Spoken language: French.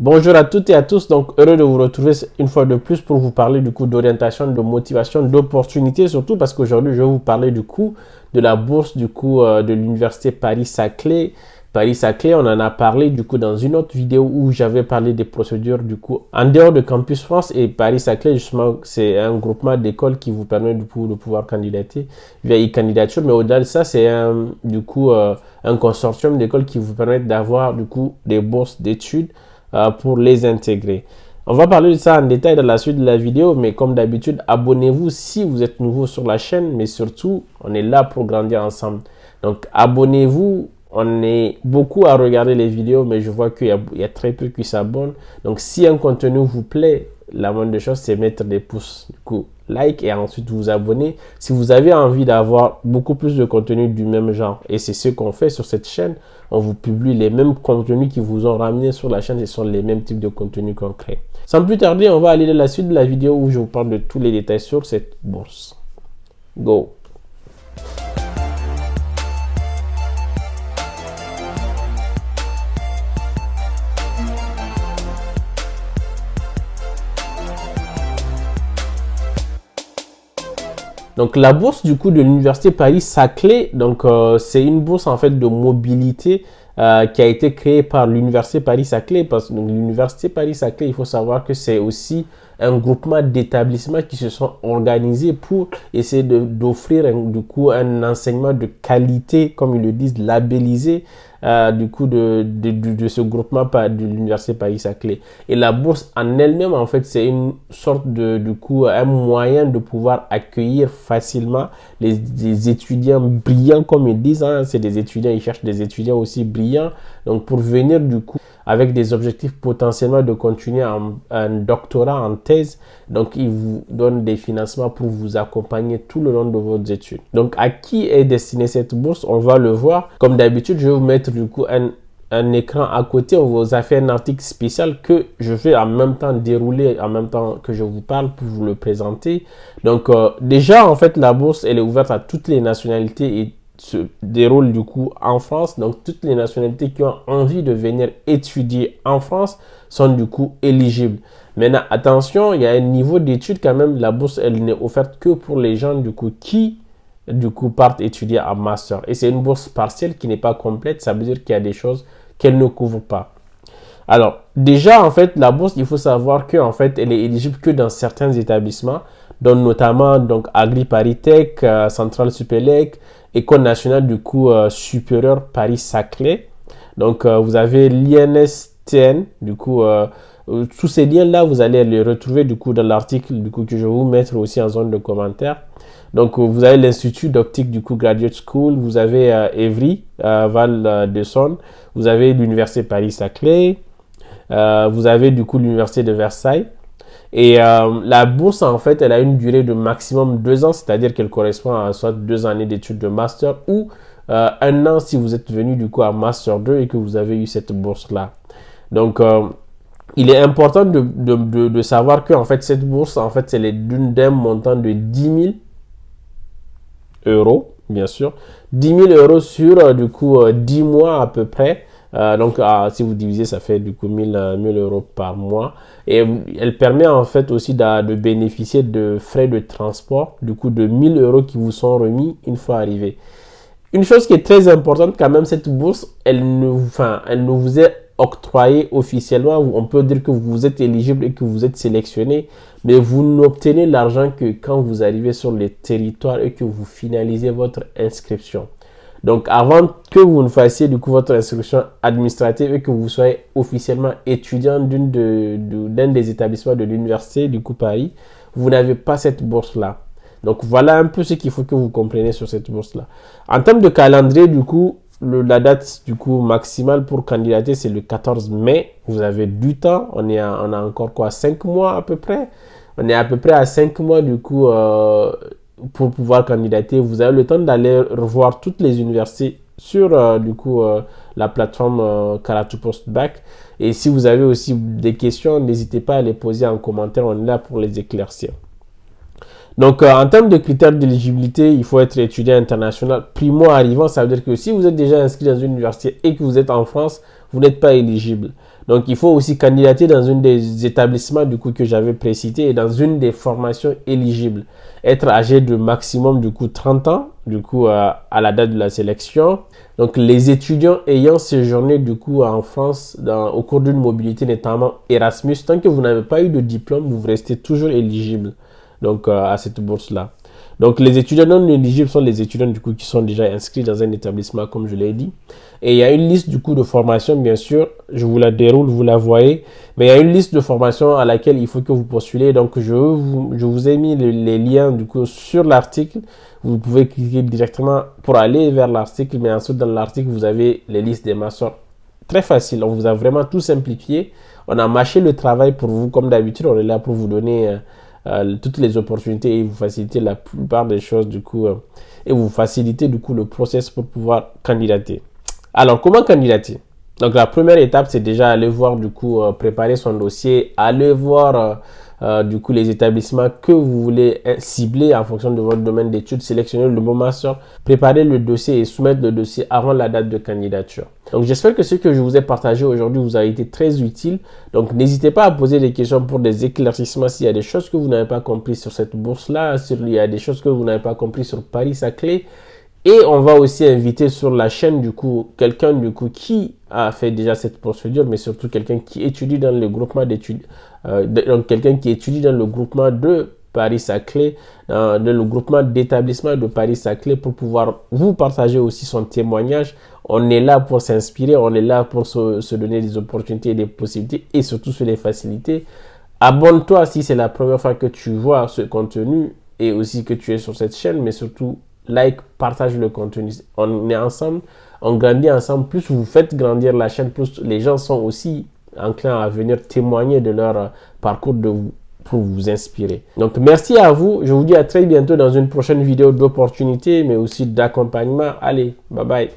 Bonjour à toutes et à tous, donc heureux de vous retrouver une fois de plus pour vous parler du coup d'orientation, de motivation, d'opportunités, surtout parce qu'aujourd'hui je vais vous parler du coup de la bourse du coup de l'université Paris-Saclay. Paris-Saclay, on en a parlé du coup dans une autre vidéo où j'avais parlé des procédures du coup en dehors de Campus France, et Paris-Saclay justement c'est un groupement d'écoles qui vous permet du coup de pouvoir candidater via e-candidature, mais au-delà de ça c'est un consortium d'écoles qui vous permettent d'avoir du coup des bourses d'études pour les intégrer. On va parler de ça en détail dans la suite de la vidéo, mais comme d'habitude, abonnez-vous si vous êtes nouveau sur la chaîne, mais surtout, on est là pour grandir ensemble. Donc, abonnez-vous. On est beaucoup à regarder les vidéos, mais je vois qu'il y a très peu qui s'abonnent. Donc, si un contenu vous plaît, la moindre des choses, c'est mettre des pouces. Du coup, like et ensuite vous abonner. Si vous avez envie d'avoir beaucoup plus de contenu du même genre, et c'est ce qu'on fait sur cette chaîne, on vous publie les mêmes contenus qui vous ont ramené sur la chaîne, ce sont les mêmes types de contenus qu'on crée. Sans plus tarder, on va aller dans la suite de la vidéo où je vous parle de tous les détails sur cette bourse. Go! Donc la bourse du coup de l'université Paris-Saclay, donc c'est une bourse en fait de mobilité qui a été créée par l'université Paris-Saclay, parce que l'université Paris-Saclay, il faut savoir que c'est aussi un groupement d'établissements qui se sont organisés pour essayer d'offrir du coup un enseignement de qualité, comme ils le disent, labellisé du coup de ce groupement de l'université Paris-Saclay. Et la bourse en elle-même, en fait, c'est une sorte du coup un moyen de pouvoir accueillir facilement les étudiants brillants, comme ils disent, hein. C'est des étudiants, ils cherchent des étudiants aussi brillants, donc pour venir du coup avec des objectifs potentiellement de continuer un doctorat en thèse. Donc, ils vous donnent des financements pour vous accompagner tout le long de vos études. Donc, à qui est destinée cette bourse? On va le voir. Comme d'habitude, je vais vous mettre du coup un écran à côté. On vous a fait un article spécial que je vais en même temps dérouler, en même temps que je vous parle pour vous le présenter. Donc, déjà, en fait, la bourse, elle est ouverte à toutes les nationalités et se déroule du coup en France. Donc, toutes les nationalités qui ont envie de venir étudier en France sont du coup éligibles. Maintenant, attention, il y a un niveau d'études quand même. La bourse, elle n'est offerte que pour les gens du coup qui partent étudier en master. Et c'est une bourse partielle qui n'est pas complète. Ça veut dire qu'il y a des choses qu'elle ne couvre pas. Alors, déjà, en fait, la bourse, il faut savoir qu'en fait, elle est éligible que dans certains établissements, dont notamment donc Agri-Paris-Tech, Centrale Supélec, École nationale du coup supérieure Paris-Saclay. Donc, vous avez l'INSTN, du coup, tous ces liens-là, vous allez les retrouver du coup dans l'article du coup que je vais vous mettre aussi en zone de commentaires. Donc, vous avez l'Institut d'optique du coup Graduate School, vous avez Evry, Val de Saône, vous avez l'Université Paris-Saclay, vous avez du coup l'Université de Versailles. Et la bourse, en fait, elle a une durée de maximum 2 ans, c'est-à-dire qu'elle correspond à soit 2 années d'études de master ou 1 an si vous êtes venu du coup à master 2 et que vous avez eu cette bourse-là. Donc, il est important de savoir que en fait, cette bourse, en fait, c'est d'un montant de 10 000 euros, bien sûr. 10 000 euros sur du coup 10 mois à peu près. Donc, si vous divisez, ça fait du coup 1000 euros par mois. Et elle permet en fait aussi de bénéficier de frais de transport, du coup de 1000 euros qui vous sont remis une fois arrivé. Une chose qui est très importante quand même, cette bourse, elle ne vous est octroyée officiellement. On peut dire que vous êtes éligible et que vous êtes sélectionné, mais vous n'obtenez l'argent que quand vous arrivez sur les territoires et que vous finalisez votre inscription. Donc, avant que vous ne fassiez du coup votre instruction administrative et que vous soyez officiellement étudiant d'un des établissements de l'université du coup Paris, vous n'avez pas cette bourse-là. Donc, voilà un peu ce qu'il faut que vous compreniez sur cette bourse-là. En termes de calendrier, du coup, la date du coup maximale pour candidater, c'est le 14 mai. Vous avez du temps. On a encore quoi, 5 mois à peu près. On est à peu près à 5 mois du coup pour pouvoir candidater. Vous avez le temps d'aller revoir toutes les universités sur la plateforme Karatu Postbac. Et si vous avez aussi des questions, n'hésitez pas à les poser en commentaire. On est là pour les éclaircir. Donc, en termes de critères d'éligibilité, il faut être étudiant international primo-arrivant. Ça veut dire que si vous êtes déjà inscrit dans une université et que vous êtes en France, vous n'êtes pas éligible. Donc, il faut aussi candidater dans une des établissements du coup que j'avais précité et dans une des formations éligibles. Être âgé de maximum du coup 30 ans du coup à la date de la sélection. Donc, les étudiants ayant séjourné du coup en France au cours d'une mobilité notamment Erasmus, tant que vous n'avez pas eu de diplôme, vous restez toujours éligible donc à cette bourse-là. Donc, les étudiants non éligibles sont les étudiants du coup qui sont déjà inscrits dans un établissement, comme je l'ai dit. Et il y a une liste du coup de formation, bien sûr. Je vous la déroule, vous la voyez. Mais il y a une liste de formation à laquelle il faut que vous postulez. Donc, je vous ai mis les liens du coup sur l'article. Vous pouvez cliquer directement pour aller vers l'article. Mais ensuite, dans l'article, vous avez les listes des masters. Très facile. On vous a vraiment tout simplifié. On a mâché le travail pour vous. Comme d'habitude, on est là pour vous donner toutes les opportunités et vous faciliter la plupart des choses du coup et vous faciliter du coup le process pour pouvoir candidater. Alors, comment candidater? Donc, la première étape, c'est déjà aller voir du coup préparer son dossier, aller voir du coup les établissements que vous voulez cibler en fonction de votre domaine d'études, sélectionner le bon master, préparer le dossier et soumettre le dossier avant la date de candidature. Donc, j'espère que ce que je vous ai partagé aujourd'hui vous a été très utile. Donc, n'hésitez pas à poser des questions pour des éclaircissements s'il y a des choses que vous n'avez pas compris sur cette bourse-là, il y a des choses que vous n'avez pas compris sur Paris-Saclay. Et on va aussi inviter sur la chaîne du coup quelqu'un du coup qui a fait déjà cette procédure, mais surtout quelqu'un qui étudie dans le groupement d'études, donc quelqu'un qui étudie dans le groupement de Paris-Saclay, dans le groupement d'établissement de Paris-Saclay pour pouvoir vous partager aussi son témoignage. On est là pour s'inspirer, on est là pour se donner des opportunités et des possibilités et surtout se les faciliter. Abonne-toi si c'est la première fois que tu vois ce contenu et aussi que tu es sur cette chaîne, mais surtout like, partage le contenu. On est ensemble, on grandit ensemble. Plus vous faites grandir la chaîne, plus les gens sont aussi enclins à venir témoigner de leur parcours pour vous inspirer. Donc, merci à vous. Je vous dis à très bientôt dans une prochaine vidéo d'opportunité, mais aussi d'accompagnement. Allez, bye bye.